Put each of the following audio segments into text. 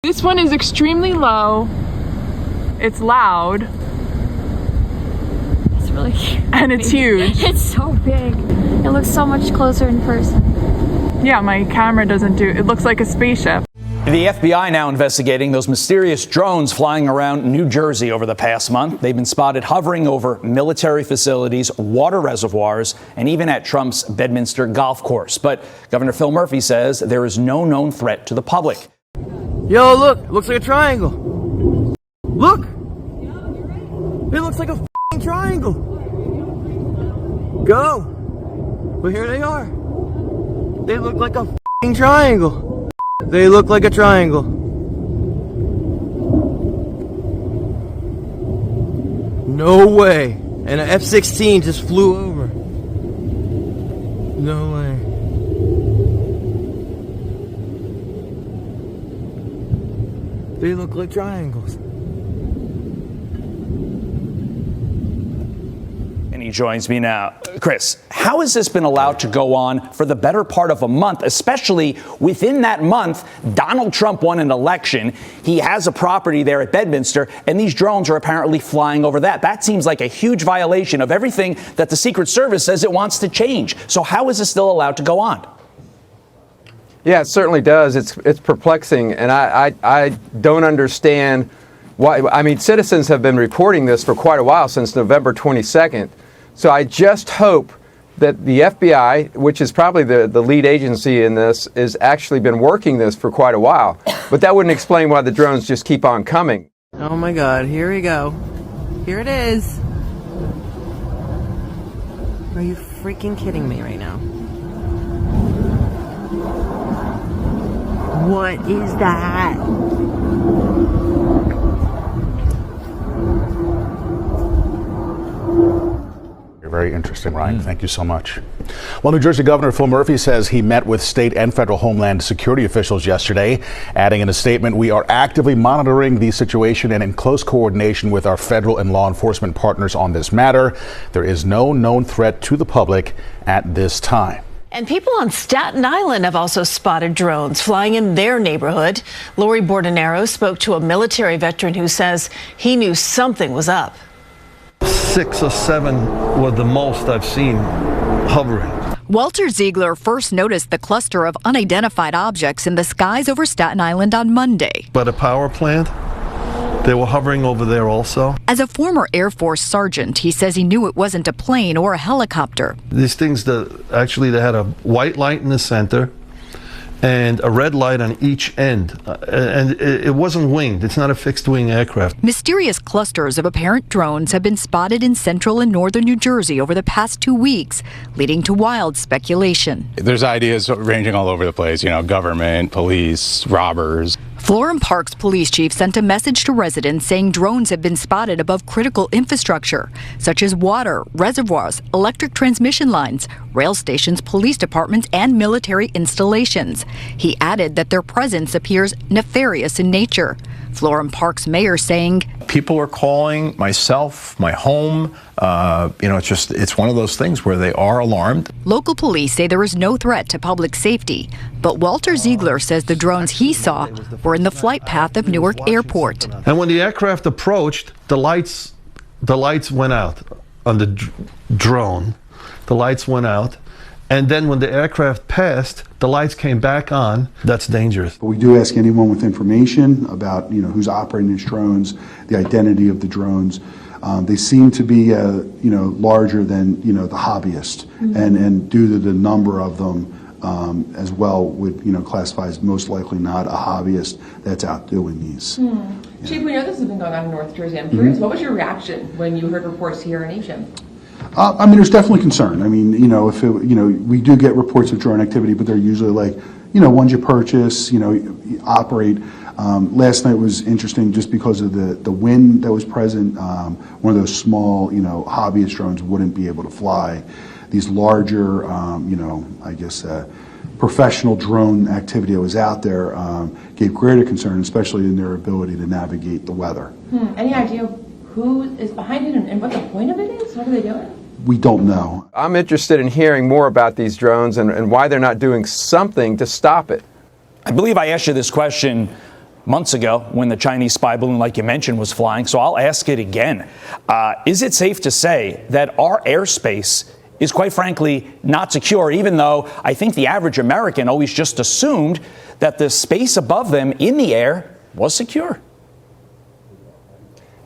This one is extremely low. It's loud. It's really cute. And it's huge. It's so big. It looks so much closer in person. Yeah, my camera doesn't do it. It looks like a spaceship. The FBI now investigating those mysterious drones flying around New Jersey over the past month. They've been spotted hovering over military facilities, water reservoirs, and even at Trump's Bedminster golf course. But Governor Phil Murphy says there is no known threat to the public. Yo, look, looks like a triangle. Look! It looks like a f***ing triangle. Go! But here they are. They look like a f***ing triangle. They look like a triangle. No way. And an F-16 just flew over. No way. They look like triangles. And he joins me now. Chris, how has this been allowed to go on for the better part of a month, especially within that month? Donald Trump won an election. He has a property there at Bedminster, and these drones are apparently flying over that. That seems like a huge violation of everything that the Secret Service says it wants to change. So how is this still allowed to go on? Yeah, it certainly does. It's perplexing, and I don't understand why. I mean, citizens have been reporting this for quite a while, since November 22nd. So I just hope that the FBI, which is probably the lead agency in this, has actually been working this for quite a while. But that wouldn't explain why the drones just keep on coming. Oh my God, here we go. Here it is. Are you freaking kidding me right now? What is that? Very interesting, Ryan. Thank you so much. Well, New Jersey Governor Phil Murphy says he met with state and federal Homeland Security officials yesterday, adding in a statement, "We are actively monitoring the situation and in close coordination with our federal and law enforcement partners on this matter. There is no known threat to the public at this time." And people on Staten Island have also spotted drones flying in their neighborhood. Lori Bordenero spoke to a military veteran who says he knew something was up. 6 or 7 were the most I've seen hovering. Walter Ziegler first noticed the cluster of unidentified objects in the skies over Staten Island on Monday. But a power plant, they were hovering over there also. As a former Air Force sergeant, he says he knew it wasn't a plane or a helicopter. These things, they had a white light in the center and a red light on each end. And it wasn't winged. It's not a fixed-wing aircraft. Mysterious clusters of apparent drones have been spotted in central and northern New Jersey over the past 2 weeks, leading to wild speculation. There's ideas ranging all over the place, government, police, robbers. Florham Park's police chief sent a message to residents saying drones have been spotted above critical infrastructure, such as water, reservoirs, electric transmission lines, rail stations, police departments, and military installations. He added that their presence appears nefarious in nature. Florham Park's mayor saying, "People are calling myself, my home. It's one of those things where they are alarmed." Local police say there is no threat to public safety, but Walter Ziegler says the drones he saw were in the flight path of Newark Airport. And when the aircraft approached, the lights went out on the drone. The lights went out. And then when the aircraft passed, the lights came back on. That's dangerous. But we do ask anyone with information about, who's operating these drones, the identity of the drones. They seem to be, larger than, the hobbyist. And due to the number of them as well would, classify as most likely not a hobbyist that's out doing these. Chief, we know this has been going on in North Jersey. I'm curious, what was your reaction when you heard reports here in Asia? There's definitely concern. If we do get reports of drone activity, but they're usually like, ones you purchase, operate. Last night was interesting just because of the wind that was present. One of those small, hobbyist drones wouldn't be able to fly. These larger, professional drone activity that was out there gave greater concern, especially in their ability to navigate the weather. Any idea who is behind it and what the point of it is? What are they doing? We don't know. I'm interested in hearing more about these drones and why they're not doing something to stop it. I believe I asked you this question months ago when the Chinese spy balloon, like you mentioned, was flying. So I'll ask it again. Is it safe to say that our airspace is, quite frankly, not secure, even though I think the average American always just assumed that the space above them in the air was secure?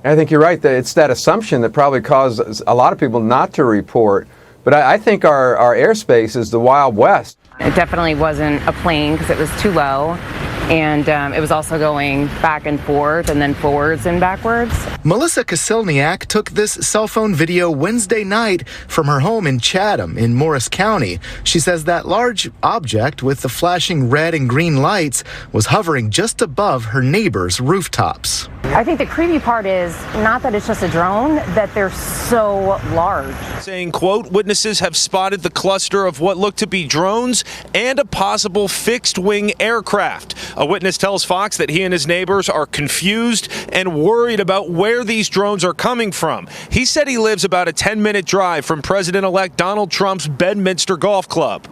I think you're right. It's that assumption that probably causes a lot of people not to report. But I think our airspace is the Wild West. It definitely wasn't a plane because it was too low. And it was also going back and forth and then forwards and backwards. Melissa Kasilniak took this cell phone video Wednesday night from her home in Chatham in Morris County. She says that large object with the flashing red and green lights was hovering just above her neighbor's rooftops. I think the creepy part is not that it's just a drone, that they're so large. Saying, quote, witnesses have spotted the cluster of what looked to be drones and a possible fixed-wing aircraft. A witness tells Fox that he and his neighbors are confused and worried about where these drones are coming from. He said he lives about a 10-minute drive from President-elect Donald Trump's Bedminster Golf Club.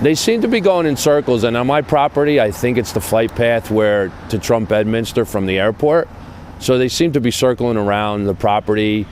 They seem to be going in circles, and on my property, I think it's the flight path to Trump Bedminster from the airport. So they seem to be circling around the property.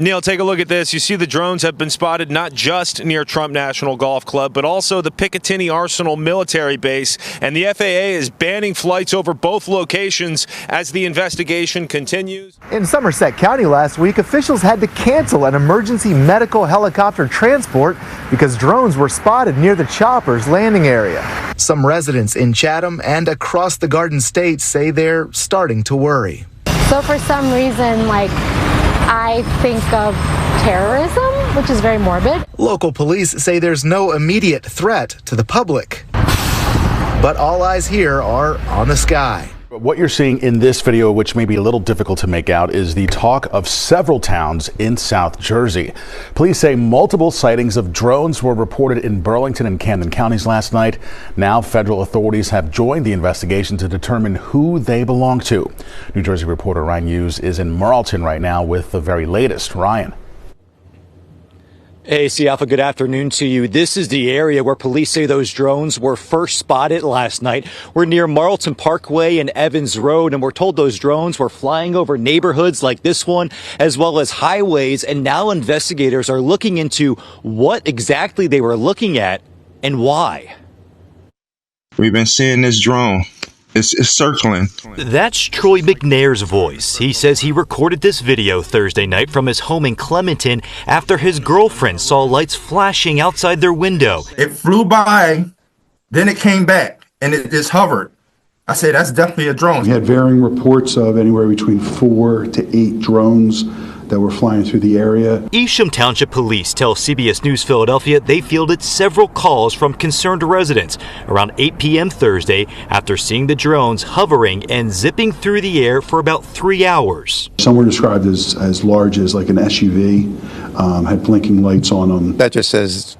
Neil, take a look at this. You see the drones have been spotted not just near Trump National Golf Club, but also the Picatinny Arsenal military base. And the FAA is banning flights over both locations as the investigation continues. In Somerset County last week, officials had to cancel an emergency medical helicopter transport because drones were spotted near the chopper's landing area. Some residents in Chatham and across the Garden State say they're starting to worry. So for some reason, I think of terrorism, which is very morbid. Local police say there's no immediate threat to the public, but all eyes here are on the sky. What you're seeing in this video, which may be a little difficult to make out, is the talk of several towns in South Jersey. Police say multiple sightings of drones were reported in Burlington and Camden counties last night. Now federal authorities have joined the investigation to determine who they belong to. New Jersey reporter Ryan Hughes is in Marlton right now with the very latest. Ryan. AC Alpha, good afternoon to you. This is the area where police say those drones were first spotted last night. We're near Marlton Parkway and Evans Road, and we're told those drones were flying over neighborhoods like this one, as well as highways. And now investigators are looking into what exactly they were looking at and why. We've been seeing this drone. It's circling. That's Troy McNair's voice. He says he recorded this video Thursday night from his home in Clementon after his girlfriend saw lights flashing outside their window. It flew by, then it came back, and it just hovered. I said, that's definitely a drone. We had varying reports of anywhere between 4 to 8 drones that were flying through the area. Evesham Township Police tell CBS News Philadelphia they fielded several calls from concerned residents around 8 p.m. Thursday after seeing the drones hovering and zipping through the air for about 3 hours. Some were described as large as like an SUV, had blinking lights on them. That just says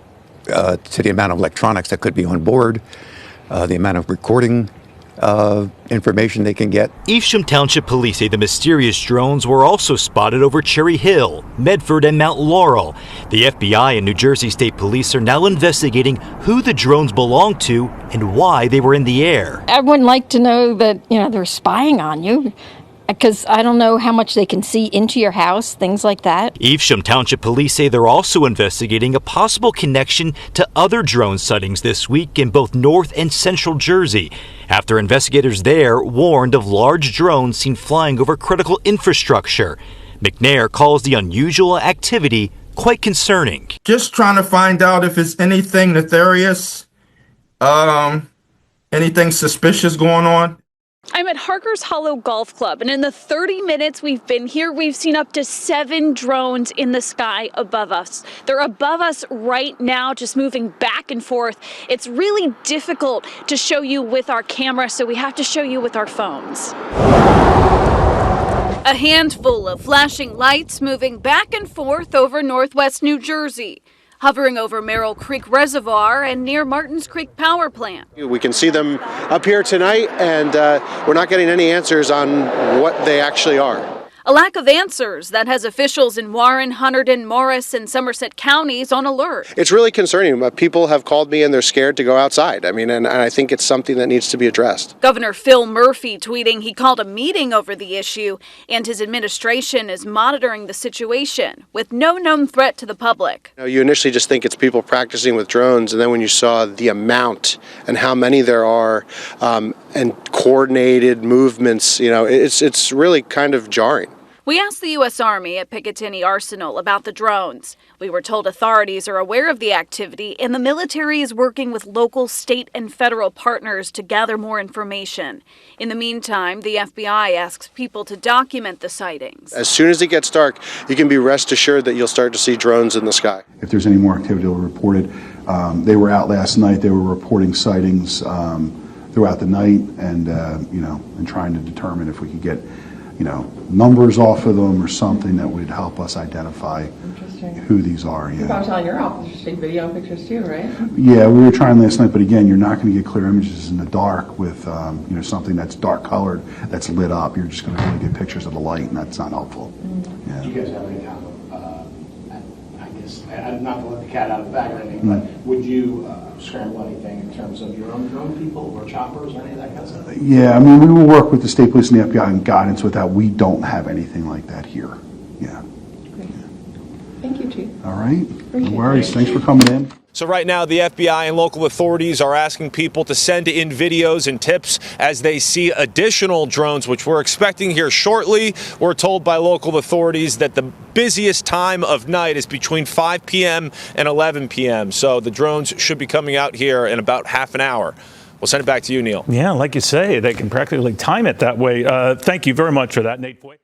to the amount of electronics that could be on board, the amount of recording information they can get. Evesham Township Police say the mysterious drones were also spotted over Cherry Hill, Medford, and Mount Laurel. The FBI and New Jersey State Police are now investigating who the drones belong to and why they were in the air. I wouldn't like to know that, they're spying on you, because I don't know how much they can see into your house, things like that. Evesham Township Police say they're also investigating a possible connection to other drone sightings this week in both North and Central Jersey, after investigators there warned of large drones seen flying over critical infrastructure. McNair calls the unusual activity quite concerning. Just trying to find out if it's anything nefarious, anything suspicious going on. I'm at Harker's Hollow Golf Club, and in the 30 minutes we've been here, we've seen up to 7 drones in the sky above us. They're above us right now, just moving back and forth. It's really difficult to show you with our camera, so we have to show you with our phones. A handful of flashing lights moving back and forth over northwest New Jersey, hovering over Merrill Creek Reservoir and near Martins Creek Power Plant. We can see them up here tonight, and we're not getting any answers on what they actually are. A lack of answers that has officials in Warren, Hunterdon, Morris, and Somerset counties on alert. It's really concerning. People have called me and they're scared to go outside. I mean, and I think it's something that needs to be addressed. Governor Phil Murphy tweeting he called a meeting over the issue and his administration is monitoring the situation with no known threat to the public. You initially just think it's people practicing with drones, and then when you saw the amount and how many there are and coordinated movements, it's really kind of jarring. We asked the U.S. Army at Picatinny Arsenal about the drones. We were told authorities are aware of the activity and the military is working with local, state, and federal partners to gather more information. In the meantime, the FBI asks people to document the sightings. As soon as it gets dark, you can be rest assured that you'll start to see drones in the sky. If there's any more activity, we'll report it. They were out last night. They were reporting sightings throughout the night and trying to determine if we could get numbers off of them or something that would help us identify who these are. You're probably telling your officers to take video and pictures too, right? Yeah, we were trying last night, but again, you're not going to get clear images in the dark with something that's dark colored, that's lit up. You're just going to really get pictures of the light, and that's not helpful. Do you guys have any kind of, I guess, not to let the cat out of the bag or anything, but would you scramble anything in terms of your own drone people or choppers or any of that kind of stuff? Yeah, I mean, we will work with the state police and the FBI and guidance with that. We don't have anything like that here. Yeah. Great. Thank you, Chief. All right. No worries. Thanks for coming in. So right now, the FBI and local authorities are asking people to send in videos and tips as they see additional drones, which we're expecting here shortly. We're told by local authorities that the busiest time of night is between 5 p.m. and 11 p.m. So the drones should be coming out here in about half an hour. We'll send it back to you, Neil. Yeah, like you say, they can practically time it that way. Thank you very much for that, Nate Boyd.